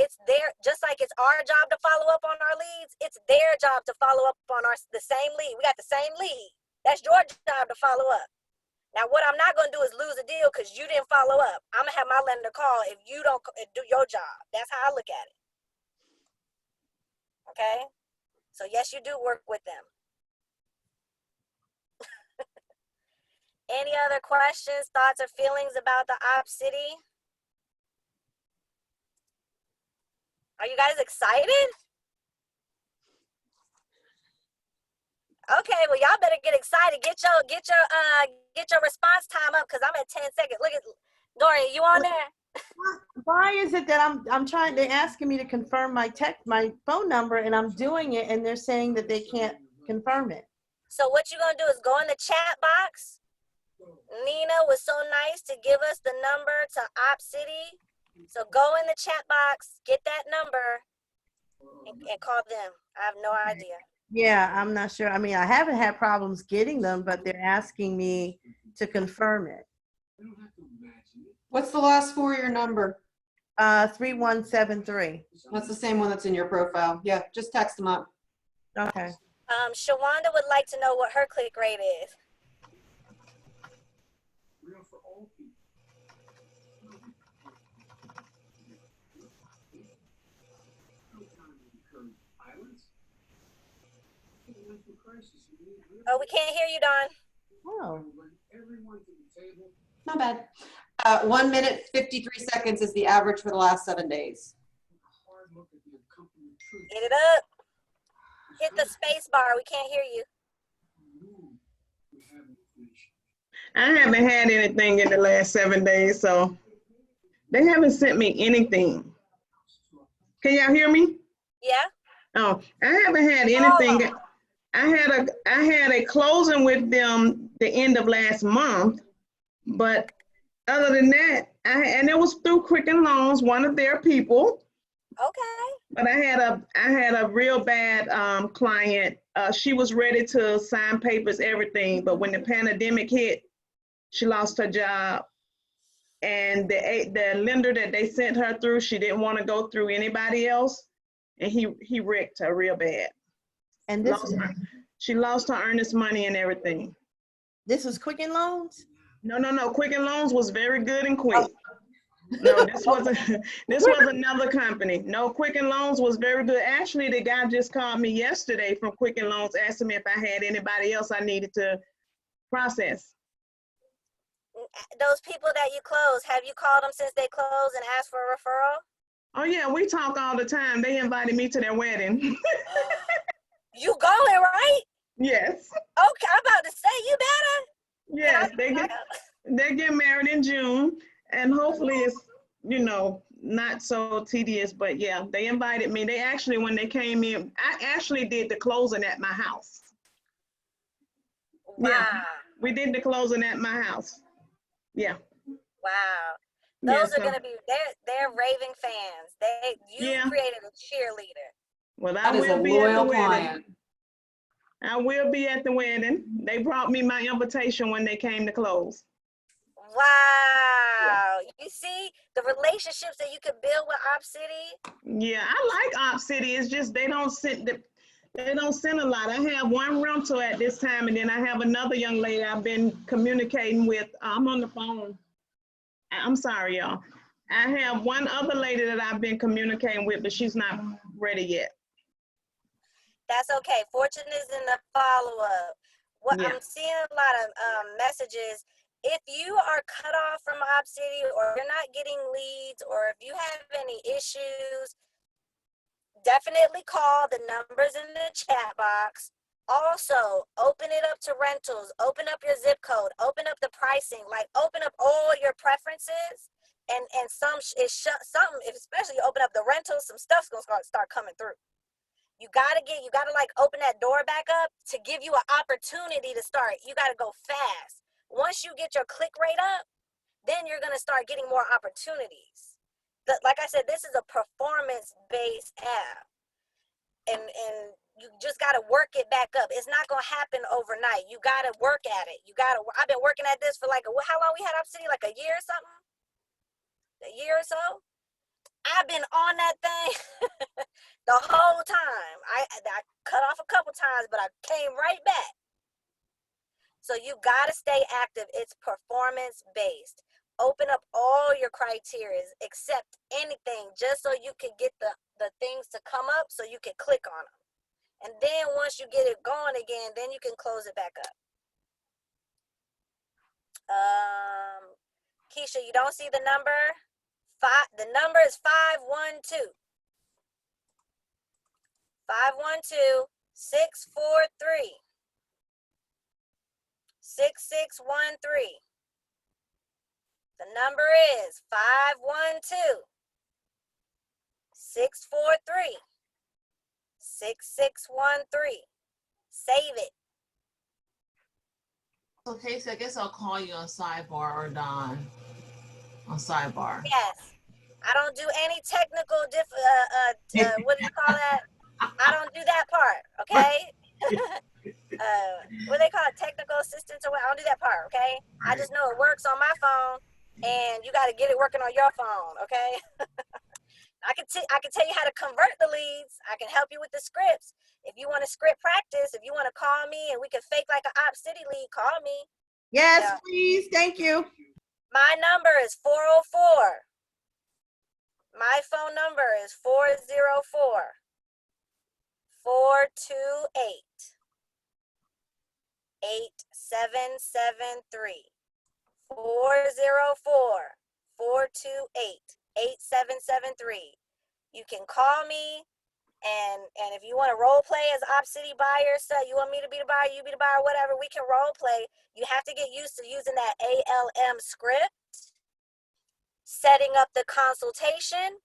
it's just like it's our job to follow up on our leads, it's their job to follow up on the same lead. We got the same lead. That's your job to follow up. Now, what I'm not going to do is lose a deal because you didn't follow up. I'm going to have my lender call if you don't do your job. That's how I look at it. Okay? So, yes, you do work with them. Any other questions, thoughts, or feelings about the Opcity? Are you guys excited? Okay, well, y'all better get excited. Get your response time up because I'm at 10 seconds. Look at Dorian, you on there? Why is it that they're asking me to confirm my phone number and I'm doing it and they're saying that they can't confirm it? So what you're gonna do is go in the chat box. Nina was so nice to give us the number to Opcity. So go in the chat box, get that number, and call them. I have no idea. Yeah, I'm not sure. I mean, I haven't had problems getting them, but they're asking me to confirm it. What's the last four of your number? 3173. That's the same one that's in your profile. Yeah, just text them up. Okay. Shawanda would like to know what her click rate is. Oh, we can't hear you, Don. Oh. Not bad. 1 minute, 53 seconds is the average for the last 7 days. Get it up. Hit the space bar. We can't hear you. I haven't had anything in the last 7 days, so they haven't sent me anything. Can y'all hear me? Yeah. Oh, I haven't had anything. I had a closing with them the end of last month, but other than that, and it was through Quicken Loans, one of their people. Okay. But I had a real bad client. She was ready to sign papers, everything, but when the pandemic hit, she lost her job. And the lender that they sent her through, she didn't want to go through anybody else, and he wrecked her real bad. And She lost her earnest money and everything. this was Quicken Loans? No. Quicken Loans was very good and quick. No, this was another company. No, Quicken Loans was very good. Actually, the guy just called me yesterday from Quicken Loans, asking me if I had anybody else I needed to process. Those people that you close, have you called them since they closed and asked for a referral? Oh yeah, we talk all the time. They invited me to their wedding. You going, right? Yes. Okay, I'm about to say you better. Yes, they get married in June, and hopefully it's, not so tedious, but yeah, they invited me. They actually, when they came in, I actually did the closing at my house. Wow. Yeah, we did the closing at my house. Yeah. Wow. Yeah, Those are gonna be they're raving fans. You Yeah. created a cheerleader. Well, I That is a will be at the loyal wedding. client. I will be at the wedding. They brought me my invitation when they came to close. Wow. You see the relationships that you could build with Opcity? Yeah, I like Opcity. It's just they don't send a lot. I have one rental at this time, and then I have another young lady I've been communicating with. I'm on the phone. I'm sorry, y'all. I have one other lady that I've been communicating with, but she's not ready yet. That's okay. Fortune is in the follow-up. What Yeah. I'm seeing a lot of messages. If you are cut off from Opcity, or you're not getting leads, or if you have any issues, definitely call the numbers in the chat box. Also, open it up to rentals, open up your zip code, open up the pricing, like open up all your preferences, and especially you open up the rentals, some stuff's gonna start coming through. You gotta like open that door back up to give you an opportunity to start. You gotta go fast. Once you get your click rate up, then you're gonna start getting more opportunities. Like I said, this is a performance-based app, and you just gotta work it back up. It's not gonna happen overnight. You gotta work at it. I've been working at this for how long we had Opcity? Like a year or something? A year or so? I've been on that thing the whole time. I cut off a couple times, but I came right back. So you gotta stay active. It's performance-based. Open up all your criteria, accept anything, just so you can get the things to come up so you can click on them. And then once you get it going again, then you can close it back up. Keisha, you don't see the number? The number is 512. 512-643. 6613. The number is 512-643. 6613. Save it. So Casey, I guess I'll call you on sidebar, or Don on sidebar. Yes. I don't do any technical what do you call that? I don't do that part, okay? What do they call it? Technical assistance or what? I don't do that part, okay? I just know it works on my phone, and you got to get it working on your phone, okay? I can tell you how to convert the leads. I can help you with the scripts. If you want to script practice, if you want to call me and we can fake like an Opcity lead, call me. Yes, Yeah. please. Thank you. My number is 404. My phone number is 404-428-8773. 404-428-8773. You can call me, And if you want to role play as Opcity buyer, so you want me to be the buyer, you be the buyer, whatever, we can role play. You have to get used to using that ALM script, setting up the consultation,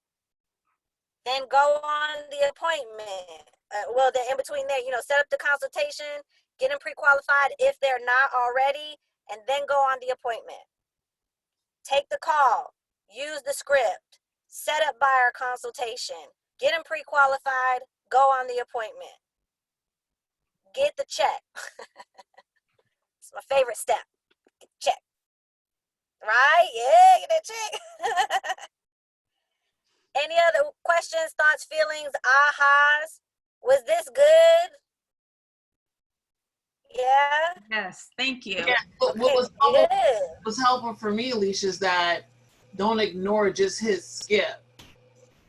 then go on the appointment. Then in between there, set up the consultation, get them pre-qualified if they're not already, and then go on the appointment. Take the call, use the script, set up buyer consultation, get them pre-qualified, go on the appointment. Get the check. It's my favorite step. Get the check. Right? Yeah, get that check. Any other questions, thoughts, feelings, ahas? Was this good? Yeah? Yes, thank you. Yeah, what was Good. helpful for me, Alicia, is that don't ignore, just hit skip.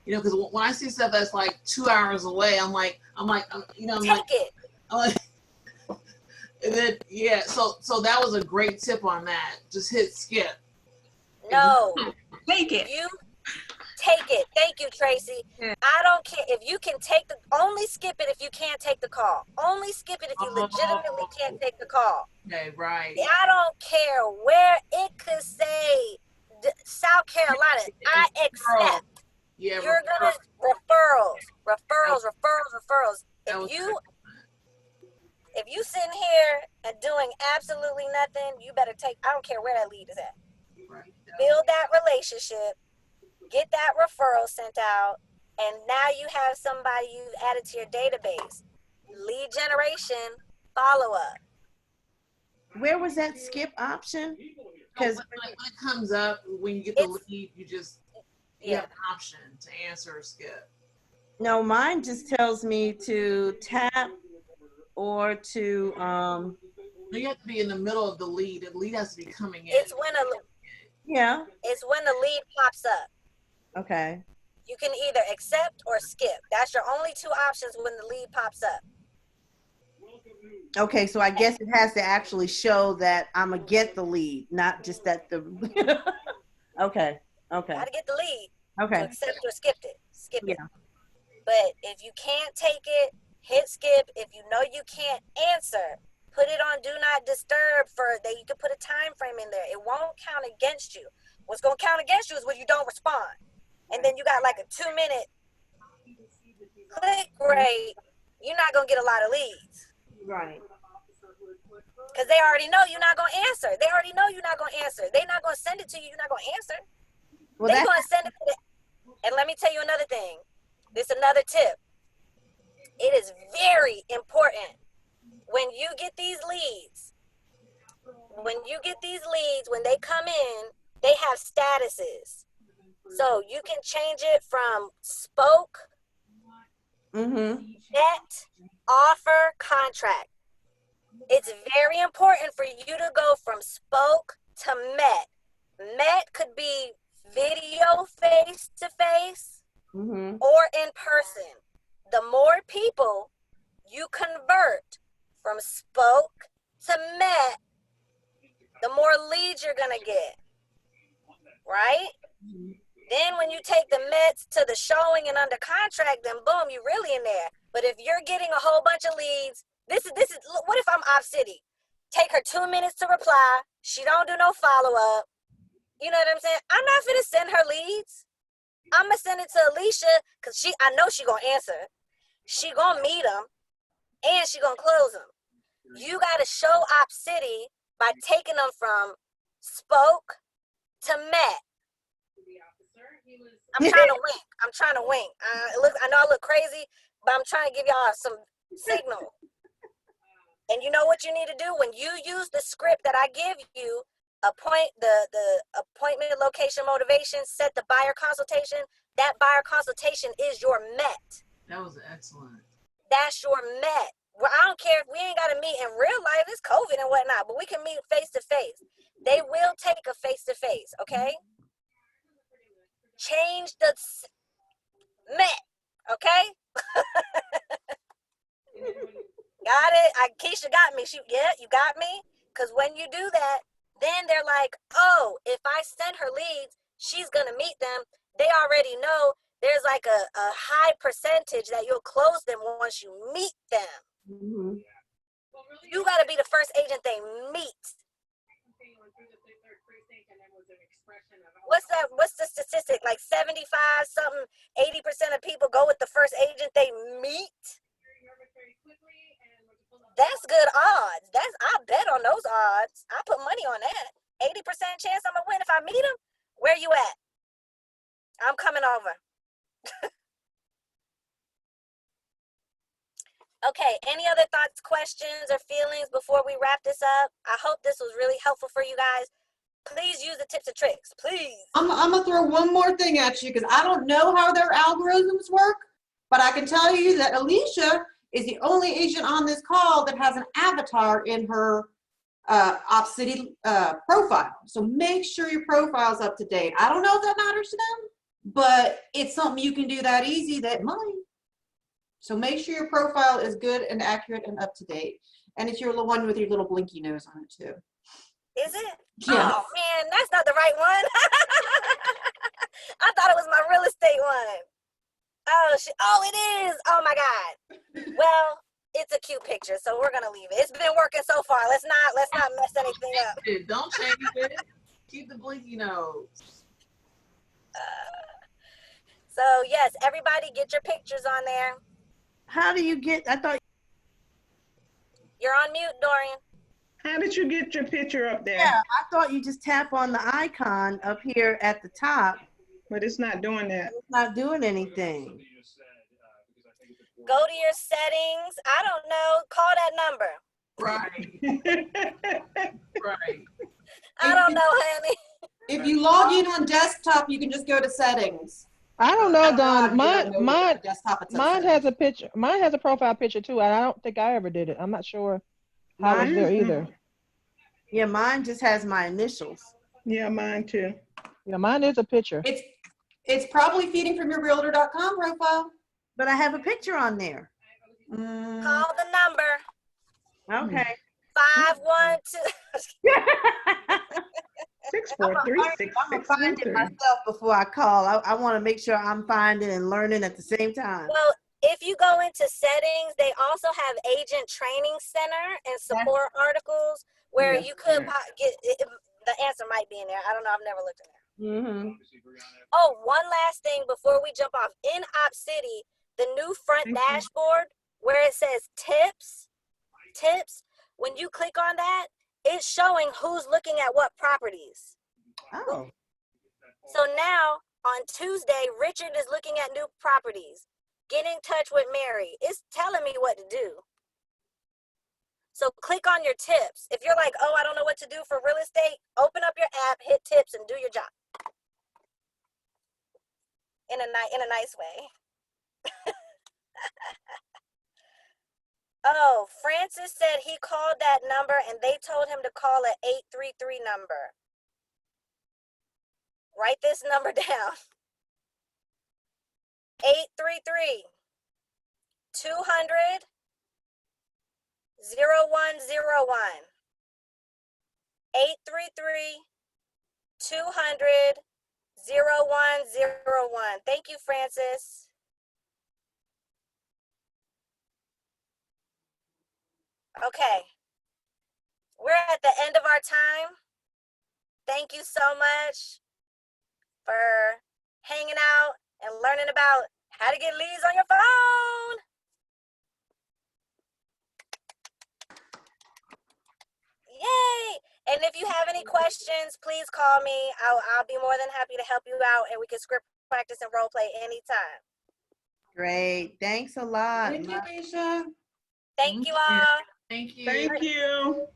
Because when I see stuff that's like 2 hours away, I'm like, Take it. And then, yeah, so that was a great tip on that. Just hit skip. No. Take it. You take it. Thank you, Tracy. Yeah. I don't care if you can only skip it if you can't take the call. Only skip it if you legitimately can't take the call. Okay, right. I don't care where it could say South Carolina. I accept. Yeah, You're gonna referrals. If you sitting here and doing absolutely nothing, you better I don't care where that lead is at. Right. Build that relationship, get that referral sent out, and now you have somebody you've added to your database. Lead generation, follow up. Where was that skip option? Because when it comes up, when you get the lead, you have an option to answer or skip. no, mine just tells me to tap or to No, you have to be in the middle of the lead. The lead has to be coming in. It's when the lead pops up. Okay. You can either accept or skip. That's your only two options when the lead pops up. Okay, so I guess it has to actually show that I'm gonna get the lead, not just that the. Okay. Gotta get the lead. Okay. To accept or skip it. Yeah. But if you can't take it, hit skip. If you know you can't answer, put it on do not disturb that you can put a time frame in there. It won't count against you. What's gonna count against you is when you don't respond. And then you got like a 2-minute click rate. You're not gonna get a lot of leads. Right. Because they already know you're not gonna answer. They already know you're not gonna answer. They're not gonna send it to you, you're not gonna answer. Well, They're gonna send it to the. And let me tell you another thing. This is another tip. It is very important when you get these leads, when they come in, they have statuses. So you can change it from spoke, net, offer, contract. It's very important for you to go from spoke to met. Met could be video face-to-face or in person. The more people you convert from spoke to met, the more leads you're gonna get, right? Then when you take the mets to the showing and under contract, then boom, you're really in there. But if you're getting a whole bunch of leads, this is what if I'm Opcity? Take her 2 minutes to reply. She don't do no follow-up. You know what I'm saying? I'm not finna send her leads. I'm gonna send it to Alicia because I know she gonna answer. She gonna meet them and she gonna close them. You gotta show Opcity by taking them from spoke to met. I'm trying to wink. I know I look crazy, but I'm trying to give y'all some signal. And you know what you need to do when you use the script that I give you? The appointment, location, motivation, set the buyer consultation. That buyer consultation is your met. That was excellent. That's your met. Well, I don't care if we ain't got to meet in real life. It's COVID and whatnot, but we can meet face to face. They will take a face to face, okay? Change the met, okay? Got it? Keisha got me. You got me? Because when you do that, then they're like, oh, if I send her leads, she's going to meet them. They already know there's like a high percentage that you'll close them once you meet them. Mhm. You got to be the first agent they meet. What's the statistic? Like 75 something, 80% of people go with the first agent they meet. That's good odds. I bet on those odds. I put money on that. 80% chance I'm gonna win if I meet him. Where you at? I'm coming over. Okay, any other thoughts, questions, or feelings before we wrap this up? I hope this was really helpful for you guys. Please use the tips and tricks, please. I'm gonna throw one more thing at you because I don't know how their algorithms work, but I can tell you that Alicia is the only agent on this call that has an avatar in her Opcity profile. So make sure your profile's up to date. I don't know if that matters to them, but it's something you can do that easy that might. So make sure your profile is good and accurate and up to date. And it's your one with your little blinky nose on it too. Is it? Yes. Oh man, that's not the right one. I thought it was my real estate one. Oh, it is. Oh my God. Well, it's a cute picture, so we're gonna leave it. It's been working so far. Let's not mess anything up. Don't change it. Keep the blinky nose. So yes, everybody get your pictures on there. How do you get, I thought, You're on mute, Dorian. How did you get your picture up there? yeah, I thought you just tap on the icon up here at the top. But it's not doing that. It's not doing anything. Go to your settings. I don't know. Call that number. Right. Right. I don't know, honey. If you log in on desktop, you can just go to settings. I don't know, Don. Mine Mine has a picture. Mine has a profile picture too, and I don't think I ever did it. I'm not sure how it's there either. Yeah, mine just has my initials. Yeah, mine too. Yeah, mine is a picture. It's probably feeding from your realtor.com profile. But I have a picture on there. Call the number. Okay. 512. 643-6613. I'm gonna find it myself before I call. I want to make sure I'm finding and learning at the same time. Well, if you go into settings, they also have agent training center and support articles where you could get the answer might be in there. I don't know. I've never looked in there. Oh, one last thing before we jump off. In Opcity, the new front dashboard where it says tips, when you click on that, it's showing who's looking at what properties. Oh. So now on Tuesday, Richard is looking at new properties. Get in touch with Mary. It's telling me what to do. So click on your tips. If you're like, oh, I don't know what to do for real estate, open up your app, hit tips, and do your job. In a nice way. Oh, Francis said he called that number and they told him to call an 833 number. Write this number down. 833 200 0101. 833 200 0101. Thank you, Francis. Okay, we're at the end of our time. Thank you so much for hanging out and learning about how to get leads on your phone. Yay! And if you have any questions, please call me. I'll be more than happy to help you out, and we can script practice and role play anytime. Great. Thanks a lot. Thank you, Alicia. Thank you all. Thank you. Thank you.